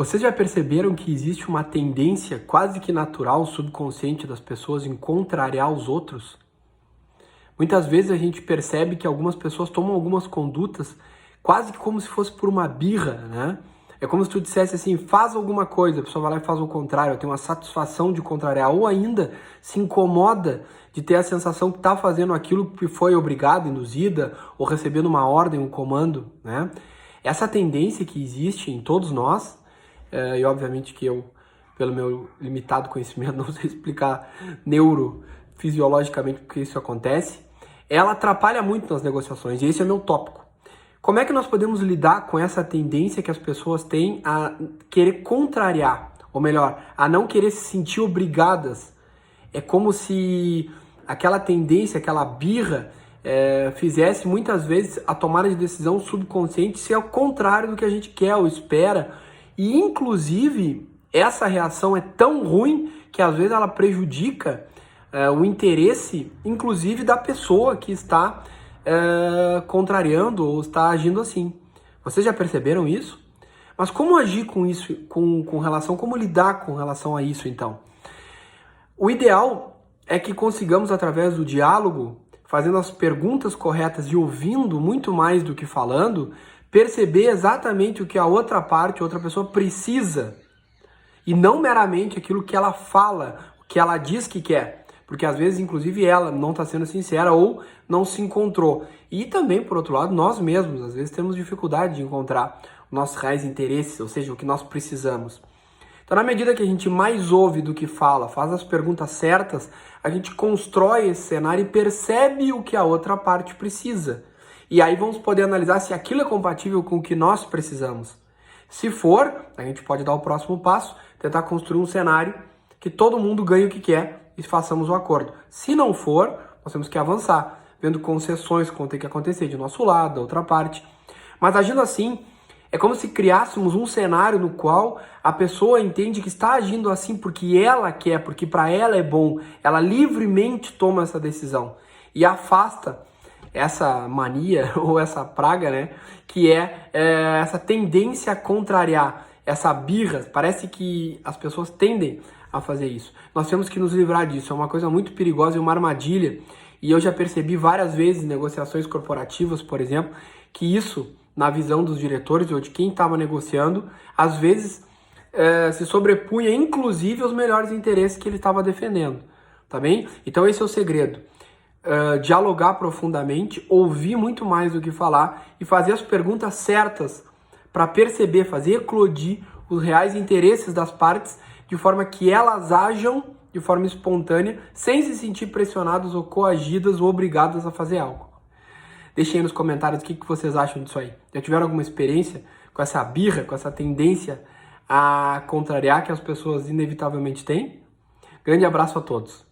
Vocês já perceberam que existe uma tendência quase que natural, subconsciente das pessoas em contrariar os outros? Muitas vezes a gente percebe que algumas pessoas tomam algumas condutas quase que como se fosse por uma birra, né? É como se tu dissesse assim, faz alguma coisa, a pessoa vai lá e faz o contrário, tem uma satisfação de contrariar, ou ainda se incomoda de ter a sensação que está fazendo aquilo que foi obrigado, induzida, ou recebendo uma ordem, um comando, né? Essa tendência que existe em todos nós, e obviamente que eu, pelo meu limitado conhecimento, não sei explicar neurofisiologicamente porque isso acontece, ela atrapalha muito nas negociações, e esse é meu tópico. Como é que nós podemos lidar com essa tendência que as pessoas têm a querer contrariar, ou melhor, a não querer se sentir obrigadas? É como se aquela tendência, aquela birra, fizesse muitas vezes a tomada de decisão subconsciente ser ao contrário do que a gente quer ou espera. E inclusive essa reação é tão ruim que às vezes ela prejudica o interesse, inclusive da pessoa que está contrariando ou está agindo assim. Vocês já perceberam isso? Mas como agir com isso, como lidar com relação a isso então? O ideal é que consigamos, através do diálogo, fazendo as perguntas corretas e ouvindo muito mais do que falando, perceber exatamente o que a outra parte, a outra pessoa precisa, e não meramente aquilo que ela fala, o que ela diz que quer, porque às vezes, inclusive, ela não está sendo sincera ou não se encontrou. E também, por outro lado, nós mesmos, às vezes, temos dificuldade de encontrar nossos reais interesses, ou seja, o que nós precisamos. Então, na medida que a gente mais ouve do que fala, faz as perguntas certas, a gente constrói esse cenário e percebe o que a outra parte precisa. E aí vamos poder analisar se aquilo é compatível com o que nós precisamos. Se for, a gente pode dar o próximo passo, tentar construir um cenário que todo mundo ganhe o que quer e façamos o acordo. Se não for, nós temos que avançar, vendo concessões que vão ter que acontecer de nosso lado, da outra parte. Mas agindo assim, é como se criássemos um cenário no qual a pessoa entende que está agindo assim porque ela quer, porque para ela é bom, ela livremente toma essa decisão e afasta essa mania ou essa praga, né, que é essa tendência a contrariar, essa birra. Parece que as pessoas tendem a fazer isso. Nós temos que nos livrar disso, é uma coisa muito perigosa e uma armadilha, e eu já percebi várias vezes em negociações corporativas, por exemplo, que isso, na visão dos diretores ou de quem estava negociando, às vezes se sobrepunha inclusive aos melhores interesses que ele estava defendendo, tá bem? Então esse é o segredo. Dialogar profundamente, ouvir muito mais do que falar e fazer as perguntas certas para perceber, fazer eclodir os reais interesses das partes de forma que elas ajam de forma espontânea, sem se sentir pressionadas ou coagidas ou obrigadas a fazer algo. Deixem aí nos comentários o que vocês acham disso aí. Já tiveram alguma experiência com essa birra, com essa tendência a contrariar que as pessoas inevitavelmente têm? Grande abraço a todos.